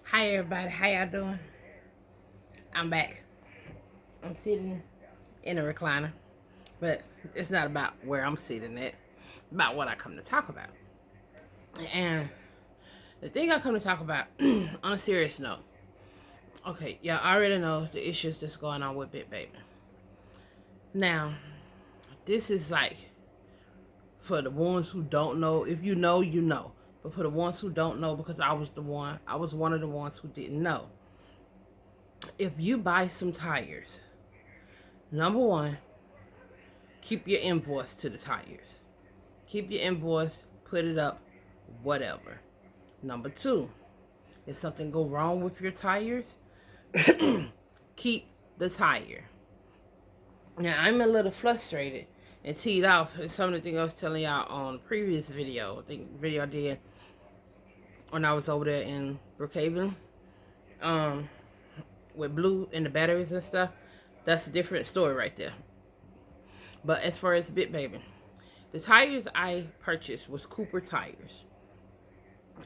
Hi everybody, how y'all doing? I'm back. I'm sitting in a recliner, but it's not about where I'm sitting at. It's about what I come to talk about. And the thing I come to talk about, on a serious note, okay, y'all already know the issues that's going on with Big Baby. Now, this is like for the ones who don't know. If you know, you know. But for the ones who don't know, because I was one of the ones who didn't know. If you buy some tires, number one, keep your invoice to the tires. Keep your invoice, put it up, whatever. Number two, if something go wrong with your tires, keep the tire. Now, I'm a little frustrated and teed off. Some of the things I was telling y'all on the previous video. I think video I did when I was over there in Brookhaven, with Blue and the batteries and stuff. That's a different story right there. But as far as Big Baby, the tires I purchased was Cooper tires.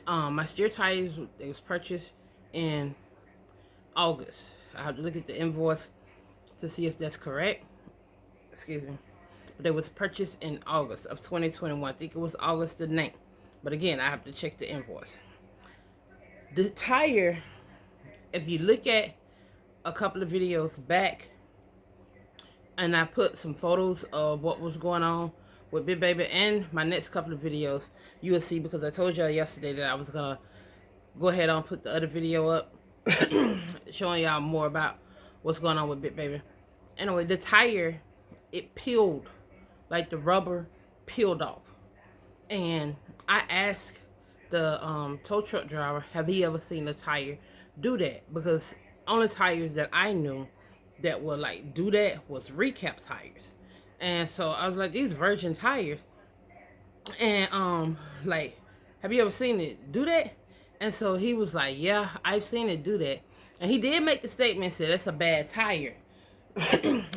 My steer tires, they was purchased in August. I have to look at the invoice to see if that's correct. Excuse me. But they was purchased in August of 2021. I think it was August the 9th. But again, I have to check the invoice. The tire, if you look at a couple of videos back, and I put some photos of what was going on with Big Baby, and my next couple of videos, you will see, because I told y'all yesterday that I was going to go ahead and put the other video up showing y'all more about what's going on with Big Baby. Anyway, the tire, it peeled, like the rubber peeled off. And I asked the tow truck driver, have he ever seen a tire do that? Because only tires that I knew that would like do that was recap tires. And so I was like, these virgin tires, and like, have you ever seen it do that? And so he was like, yeah, I've seen it do that. And he did make the statement, said it's a bad tire.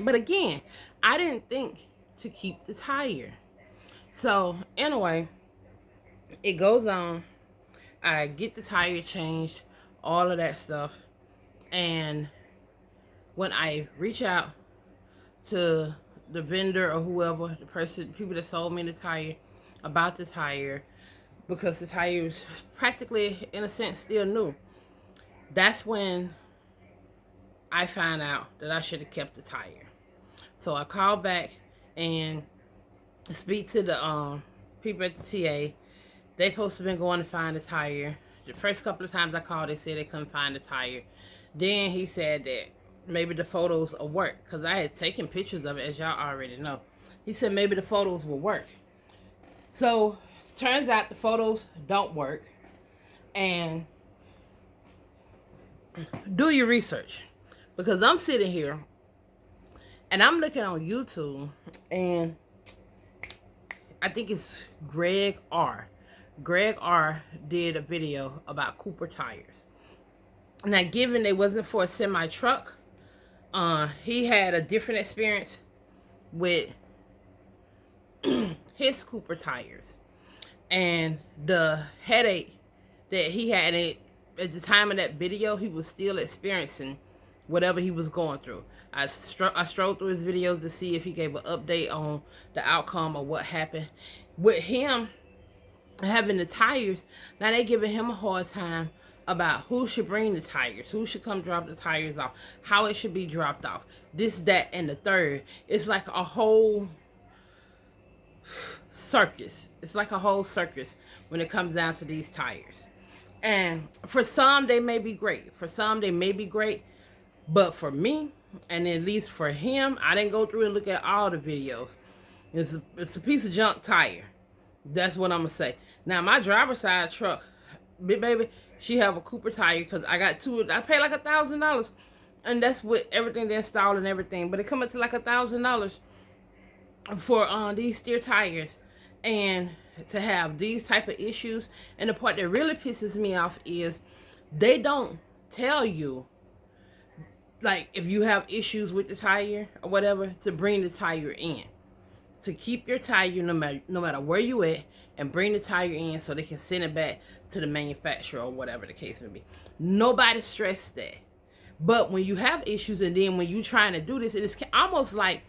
But again, I didn't think to keep the tire. So anyway, it goes on. I get the tire changed, all of that stuff. And when I reach out to the vendor or whoever, people that sold me the tire, about the tire, because the tire is practically, in a sense, still new, that's when I found out that I should have kept the tire. So I called back and speak to the people at the TA. They supposed to been going to find the tire. The first couple of times I called, they said they couldn't find the tire. Then he said that maybe the photos will work, because I had taken pictures of it, as y'all already know. He said maybe the photos will work. So turns out the photos don't work. And do your research, because I'm sitting here and I'm looking on YouTube, and I think it's Greg R. Greg R did a video about Cooper tires. Now, given it wasn't for a semi truck, he had a different experience with his Cooper tires, and the headache that he had at the time of that video, he was still experiencing whatever he was going through. I strolled through his videos to see if he gave an update on the outcome of what happened with him having the tires. Now they giving him a hard time about who should bring the tires, who should come drop the tires off, how it should be dropped off, this, that, and the third. It's like a whole circus. It's like a whole circus when it comes down to these tires. And for some, they may be great. For some, they may be great. But for me, and at least for him, I didn't go through and look at all the videos. It's a piece of junk tire. That's what I'm going to say. Now, my driver's side truck, Big Baby, she have a Cooper tire, because I got two. I paid like $1,000. And that's with everything they installed and everything. But it come up to like $1,000 for these steer tires. And to have these type of issues. And the part that really pisses me off is they don't tell you, like, if you have issues with the tire or whatever, to bring the tire in. to keep your tire no matter where you at, and bring the tire in so they can send it back to the manufacturer or whatever the case may be. Nobody stressed that. But when you have issues, and then when you trying to do this, it's almost like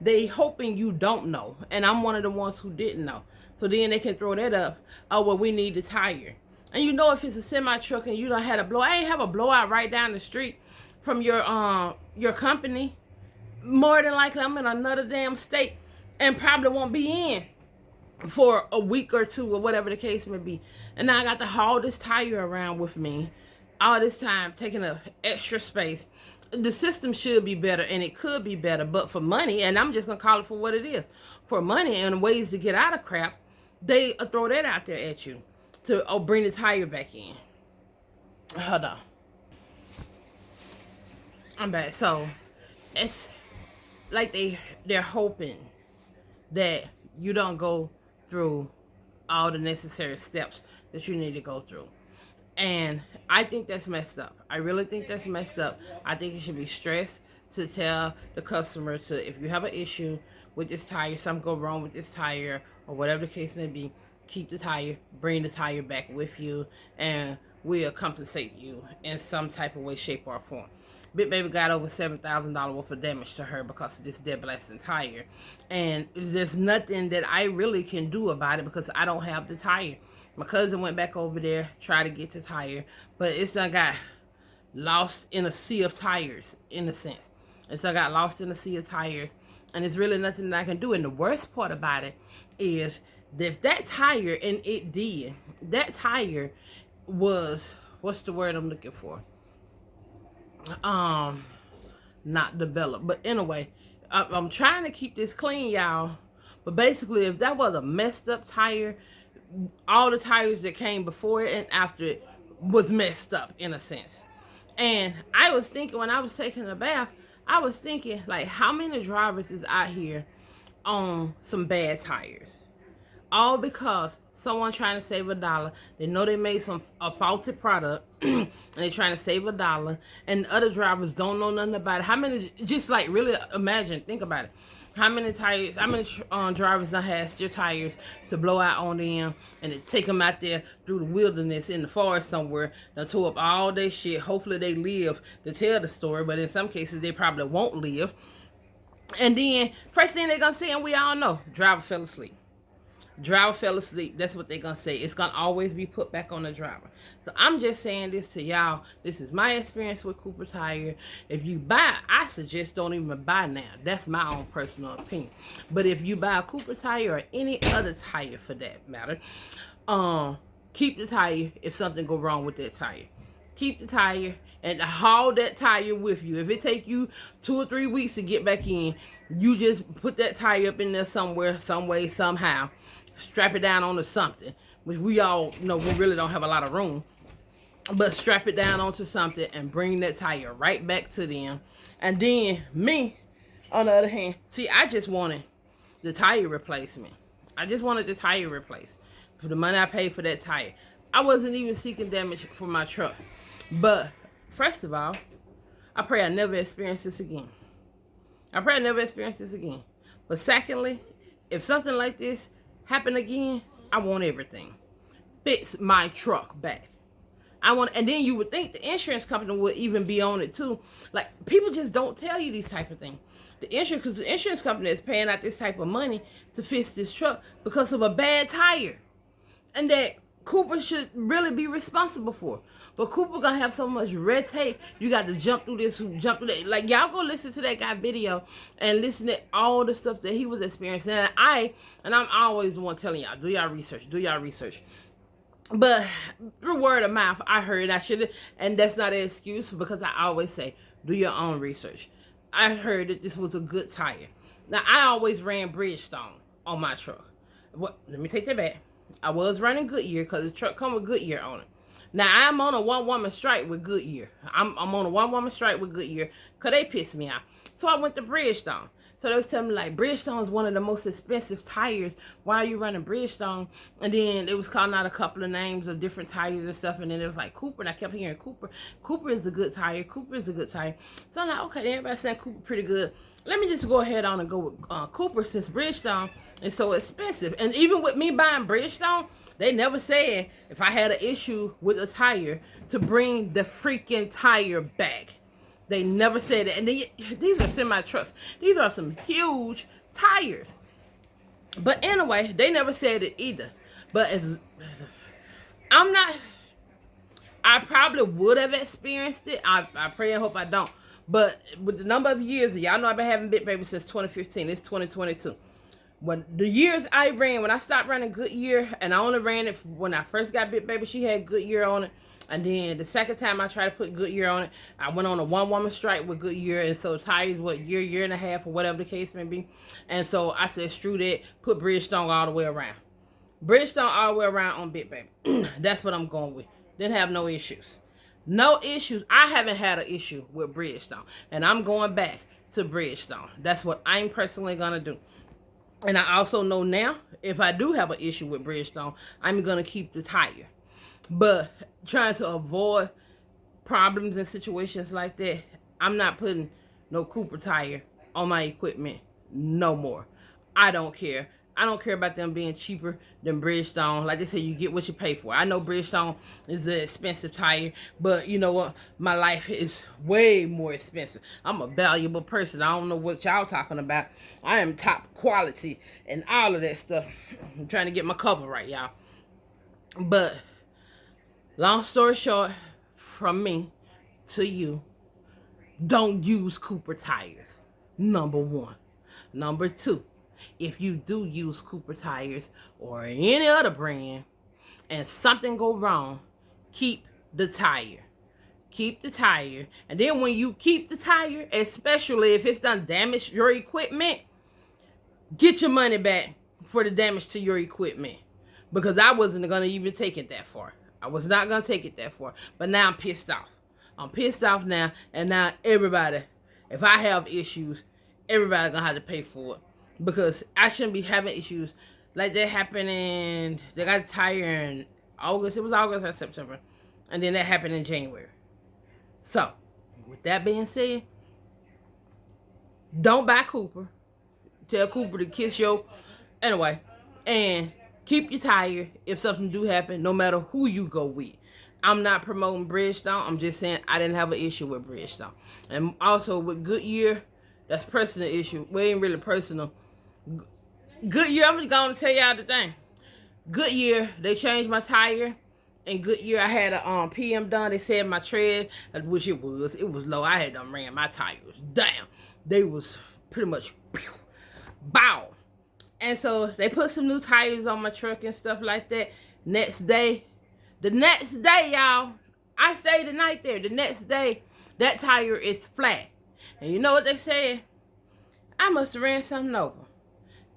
they hoping you don't know. And I'm one of the ones who didn't know. So then they can throw that up. Oh, well, we need the tire. And you know, if it's a semi truck and you don't have a blowout, I ain't have a blowout right down the street from your company. More than likely, I'm in another damn state and probably won't be in for a week or two or whatever the case may be. And now I got to haul this tire around with me all this time, taking up extra space. The system should be better, and it could be better, but for money, and I'm just gonna call it for what it is, for money and ways to get out of crap, they throw that out there at you to bring the tire back in. Hold on, I'm back. So it's like they're hoping that you don't go through all the necessary steps that you need to go through. And I think that's messed up. I really think that's messed up. I think it should be stressed to tell the customer to, if you have an issue with this tire, something go wrong with this tire, or whatever the case may be, keep the tire, bring the tire back with you, and we'll compensate you in some type of way, shape, or form. Big Baby got over $7,000 worth of damage to her because of this dead blasting tire. And there's nothing that I really can do about it because I don't have the tire. My cousin went back over there, tried to get the tire, but it's done got lost in a sea of tires, in a sense. It's done got lost in a sea of tires, and there's really nothing that I can do. And the worst part about it is that if that tire, and it did, that tire was, what's the word I'm looking for? Not developed. But anyway, I'm trying to keep this clean, y'all. But basically, if that was a messed up tire, all the tires that came before it and after it was messed up in a sense. And I was thinking, when I was taking a bath, I was thinking, like, how many drivers is out here on some bad tires? All because someone trying to save $1. They know they made a faulty product and they're trying to save $1, and other drivers don't know nothing about it. How many, just like, really imagine, think about it. How many tires, how many drivers done had their tires to blow out on them and to take them out there through the wilderness in the forest somewhere, done tore up all their shit. Hopefully they live to tell the story, but in some cases they probably won't live. And then first thing they're gonna say, and we all know, driver fell asleep. Driver fell asleep. That's what they're gonna say. It's gonna always be put back on the driver. So I'm just saying this to y'all. This is my experience with Cooper Tire. If you buy, I suggest don't even buy now. That's my own personal opinion. But if you buy a Cooper Tire or any other tire for that matter, keep the tire if something go wrong with that tire. Keep the tire and haul that tire with you. If it take you 2 or 3 weeks to get back in, you just put that tire up in there somewhere, some way, somehow. Strap it down onto something, which we all know we really don't have a lot of room. But strap it down onto something and bring that tire right back to them. And then me, on the other hand, see, I just wanted the tire replacement. I just wanted the tire replaced for the money I paid for that tire. I wasn't even seeking damage for my truck. But first of all, I pray I never experience this again. I pray I never experience this again. But secondly, if something like this happen again, I want everything. Fix my truck back. I want, and then you would think the insurance company would even be on it too. Like, people just don't tell you these type of things. Because the insurance company is paying out this type of money to fix this truck because of a bad tire, and that Cooper should really be responsible for. But Cooper gonna have so much red tape. You got to jump through this, jump through that. Like, y'all go listen to that guy video and listen to all the stuff that he was experiencing. And I'm always the one telling y'all, do y'all research, do y'all research. But through word of mouth, I heard I should have, and that's not an excuse because I always say, do your own research. I heard that this was a good tire. Now, I always ran Bridgestone on my truck. Let me take that back. I was running Goodyear because the truck come with Goodyear on it. Now, I'm on a one-woman strike with Goodyear. I'm on a one-woman strike with Goodyear because they pissed me off. So I went to Bridgestone. So they was telling me, like, Bridgestone is one of the most expensive tires. Why are you running Bridgestone? And then it was calling out a couple of names of different tires and stuff. And then it was like Cooper. And I kept hearing Cooper. Cooper is a good tire. Cooper is a good tire. So I'm like, okay, everybody's saying Cooper pretty good. let me just go ahead on and go with Cooper, since Bridgestone is so expensive. And even with me buying Bridgestone, they never said if I had an issue with a tire to bring the freaking tire back. They never said that. And these are semi trucks. These are some huge tires. But anyway, they never said it either. But I'm not. I probably would have experienced it. I pray and hope I don't. But with the number of years, y'all know I've been having Bit Baby since 2015. It's 2022. When the years I ran, when I stopped running Goodyear, and I only ran it when I first got Bit Baby, she had Goodyear on it. And then the second time I tried to put Goodyear on it, I went on a one-woman strike with Goodyear. And so tires, year and a half, or whatever the case may be. And so I said, screw that, put Bridgestone all the way around. Bridgestone all the way around on Bit Baby. That's what I'm going with. Didn't have no issues. No issues. I haven't had an issue with Bridgestone. And I'm going back to Bridgestone. That's what I'm personally going to do. And I also know now, if I do have an issue with Bridgestone, I'm going to keep the tire. But trying to avoid problems and situations like that, I'm not putting no Cooper tire on my equipment no more. I don't care. I don't care about them being cheaper than Bridgestone. Like they say, you get what you pay for. I know Bridgestone is an expensive tire, but you know what? My life is way more expensive. I'm a valuable person. I don't know what y'all talking about. I am top quality and all of that stuff. I'm trying to get my cover right, y'all. But long story short, from me to you, don't use Cooper tires. Number one. Number two, if you do use Cooper tires or any other brand and something go wrong, keep the tire. Keep the tire. And then when you keep the tire, especially if it's done damage your equipment, get your money back for the damage to your equipment. Because I wasn't going to even take it that far. I was not going to take it that far. But now I'm pissed off. I'm pissed off now. And now everybody, if I have issues, everybody's going to have to pay for it. Because I shouldn't be having issues like that happening. They got a tire in August. It was August or September. And then that happened in January. So, with that being said, don't buy Cooper. Tell Cooper to kiss your... Anyway, and keep your tire if something do happen, no matter who you go with. I'm not promoting Bridgestone. I'm just saying I didn't have an issue with Bridgestone. And also with Goodyear, that's personal issue. Well, it ain't really personal. Goodyear, I'm just going to tell y'all the thing. Goodyear, they changed my tire. And Goodyear, I had a PM done. They said my tread, which it was low. I had done ran my tires. Damn. They was pretty much bow. And so they put some new tires on my truck and stuff like that. The next day, y'all, I stayed the night there. The next day, that tire is flat. And you know what they said? I must have ran something over.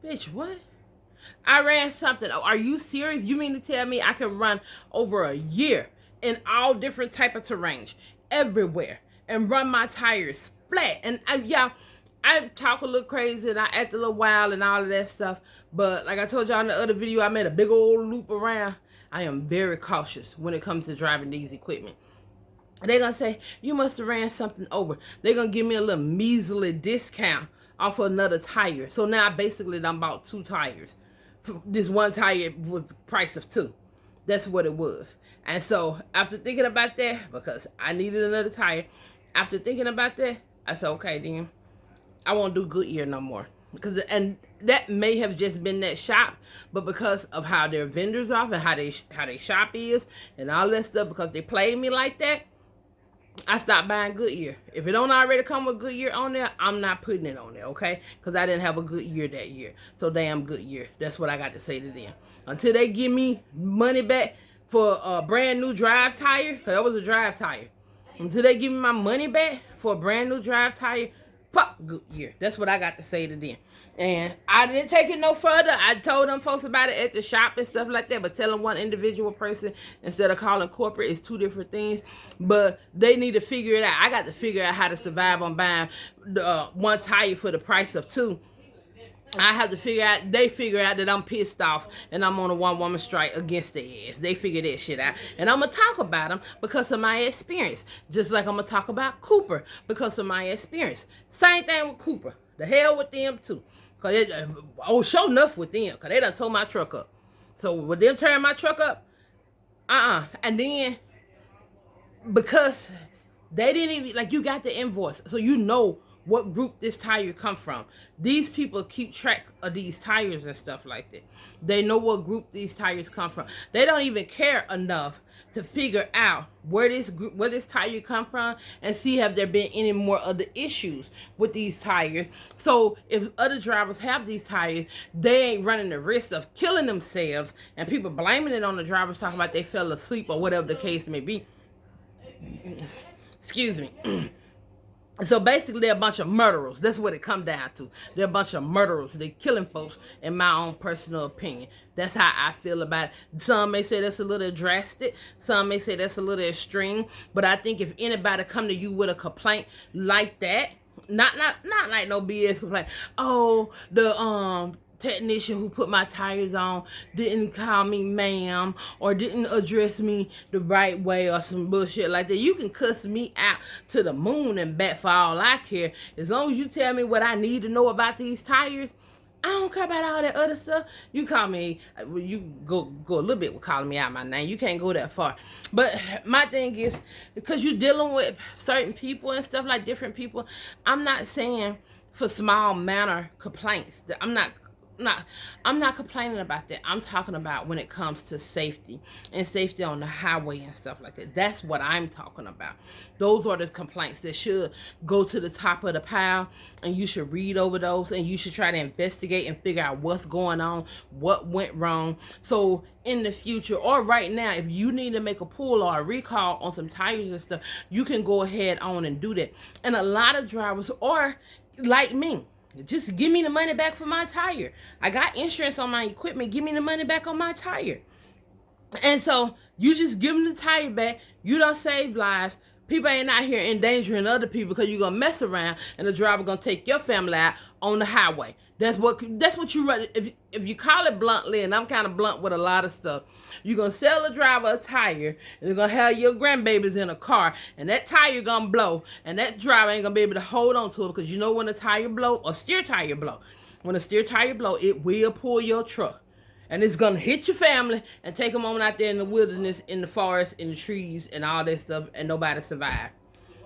Bitch, what? I ran something. Oh, are you serious? You mean to tell me I can run over a year in all different type of terrains, everywhere, and run my tires flat? And y'all, I talk a little crazy and I act a little wild and all of that stuff. But like I told y'all in the other video, I made a big old loop around. I am very cautious when it comes to driving these equipment. They're going to say, you must have ran something over. They're going to give me a little measly discount off of another tire. So now basically I'm bought 2 tires. This one tire was the price of 2. That's what it was. And so after thinking about that, because I needed another tire, after thinking about that, I said, okay, then I won't do Goodyear no more. And that may have just been that shop, but because of how their vendors are and how they shop is and all that stuff, because they played me like that, I stopped buying Goodyear. If it don't already come with Goodyear on there, I'm not putting it on there, okay? Because I didn't have a Goodyear that year. So damn Goodyear. That's what I got to say to them. Until they give me money back for a brand new drive tire, because that was a drive tire. Until they give me my money back for a brand new drive tire, fuck Goodyear. That's what I got to say to them. And I didn't take it no further. I told them folks about it at the shop and stuff like that. But telling one individual person instead of calling corporate is 2 different things. But they need to figure it out. I got to figure out how to survive on buying one tire for the price of 2. I have to figure out, they figure out that I'm pissed off and I'm on a one-woman strike against their ass. They figure that shit out. And I'm going to talk about them because of my experience. Just like I'm going to talk about Cooper because of my experience. Same thing with Cooper. The hell with them too. Cause sure enough with them, cause they done tore my truck up. So with them tearing my truck up, and then because they didn't even, like, you got the invoice, so you know what group this tire come from. These people keep track of these tires and stuff like that. They know what group these tires come from. They don't even care enough to figure out where this tire come from and see have there been any more other issues with these tires. So if other drivers have these tires, they ain't running the risk of killing themselves and people blaming it on the drivers, talking about they fell asleep or whatever the case may be. Excuse me. So basically, they're a bunch of murderers. That's what it come down to. They're a bunch of murderers. They're killing folks, in my own personal opinion. That's how I feel about it. Some may say that's a little drastic. Some may say that's a little extreme. But I think if anybody come to you with a complaint like that, not like no BS complaint. Oh, the technician who put my tires on didn't call me ma'am or didn't address me the right way or some bullshit like that. You can cuss me out to the moon and back for all I care. As long as you tell me what I need to know about these tires, I don't care about all that other stuff. You call me, you go a little bit with calling me out my name. You can't go that far. But my thing is, because you're dealing with certain people and stuff, like different people, I'm not saying for small manner complaints. I'm not complaining about that. I'm talking about when it comes to safety and safety on the highway and stuff like that. That's what I'm talking about. Those are the complaints that should go to the top of the pile, and you should read over those, and you should try to investigate and figure out what's going on, what went wrong. So in the future or right now, if you need to make a pull or a recall on some tires and stuff, you can go ahead on and do that. And a lot of drivers are like me. Just give me the money back for my tire. I got insurance on my equipment. Give me the money back on my tire. And so you just give them the tire back. You don't save lives. People ain't out here endangering other people because you're going to mess around and the driver going to take your family out on the highway. That's what you run. If you call it bluntly, and I'm kind of blunt with a lot of stuff, you're going to sell the driver a tire, and you're going to have your grandbabies in a car, and that tire going to blow, and that driver ain't going to be able to hold on to it, because you know when a tire blow, or steer tire blow, when a steer tire blow, it will pull your truck. And it's going to hit your family and take them on out there in the wilderness, in the forest, in the trees, and all that stuff, and nobody survived.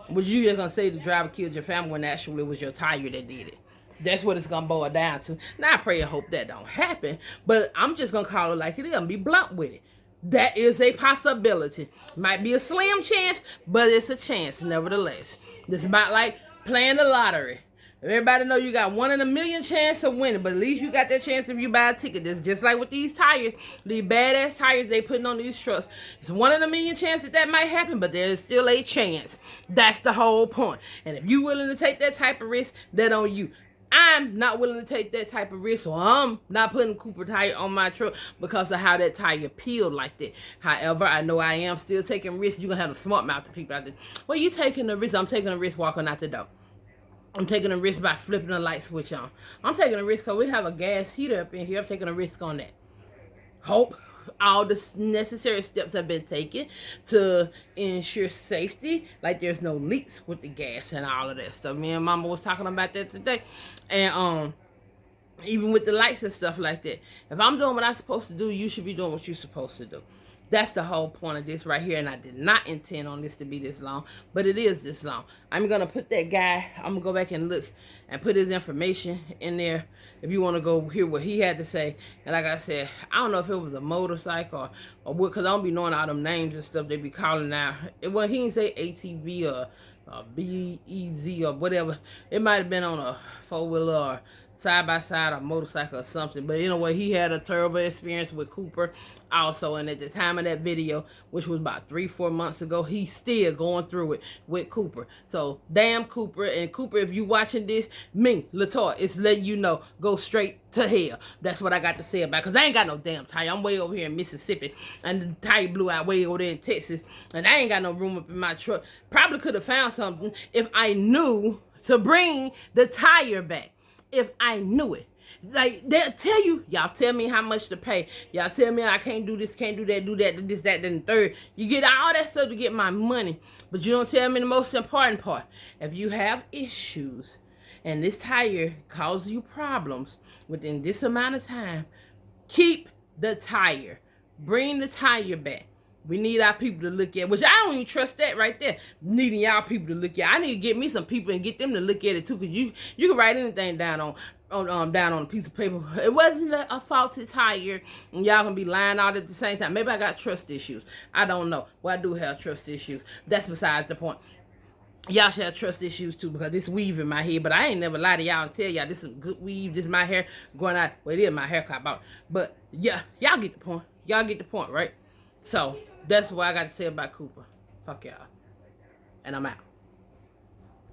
But you just going to say the driver killed your family when actually it was your tire that did it. That's what it's going to boil down to. Now, I pray and hope that don't happen, but I'm just going to call it like it is and be blunt with it. That is a possibility. Might be a slim chance, but it's a chance nevertheless. It's about like playing the lottery. Everybody know you got 1 in a million chance of winning, but at least you got that chance if you buy a ticket. It's just like with these tires, these badass tires they putting on these trucks. It's 1 in a million chance that might happen, but there's still a chance. That's the whole point. And if you willing to take that type of risk, that on you. I'm not willing to take that type of risk, so I'm not putting Cooper tire on my truck because of how that tire peeled like that. However, I know I am still taking risks. You're going to have a smart mouth to people out there. Well, you taking a risk. I'm taking a risk walking out the door. I'm taking a risk by flipping the light switch on. I'm taking a risk because we have a gas heater up in here. I'm taking a risk on that. Hope all the necessary steps have been taken to ensure safety, like there's no leaks with the gas and all of that stuff. Me and Mama was talking about that today, and even with the lights and stuff like that. If I'm doing what I'm supposed to do, you should be doing what you're supposed to do. That's the whole point of this right here, and I did not intend on this to be this long, but it is this long. I'm going to put that guy, I'm going to go back and look and put his information in there if you want to go hear what he had to say. And like I said, I don't know if it was a motorcycle or what, because I don't be knowing all them names and stuff they be calling out. Well, he didn't say ATV or BEZ or whatever. It might have been on a four-wheeler or side-by-side or motorcycle or something. But anyway, he had a terrible experience with Cooper also, and at the time of that video, which was about 3-4 months ago, he's still going through it with Cooper. So damn Cooper. And Cooper, if you watching this, me, Latoya, it's letting you know, go straight to hell. That's what I got to say about it, because I ain't got no damn tire. I'm way over here in Mississippi, and the tire blew out way over there in Texas, and I ain't got no room up in my truck. Probably could have found something if I knew to bring the tire back. If I knew it. Like, they'll tell you, y'all tell me how much to pay. Y'all tell me I can't do this, can't do that, do this, that, then the third. You get all that stuff to get my money. But you don't tell me the most important part. If you have issues and this tire causes you problems within this amount of time, keep the tire. Bring the tire back. We need our people to look at, which I don't even trust that right there. Needing y'all people to look at. I need to get me some people and get them to look at it too, because you can write anything down on a piece of paper. It wasn't a faulty tire, and y'all gonna be lying out at the same time. Maybe I got trust issues. I don't know. Well, I do have trust issues. That's besides the point. Y'all should have trust issues too, because this weave in my head. But I ain't never lie to y'all and tell y'all this is good weave. This is my hair going out. Well, it is my haircut out. But yeah, y'all get the point. Y'all get the point, right? So that's what I got to say about Cooper. Fuck y'all. And I'm out.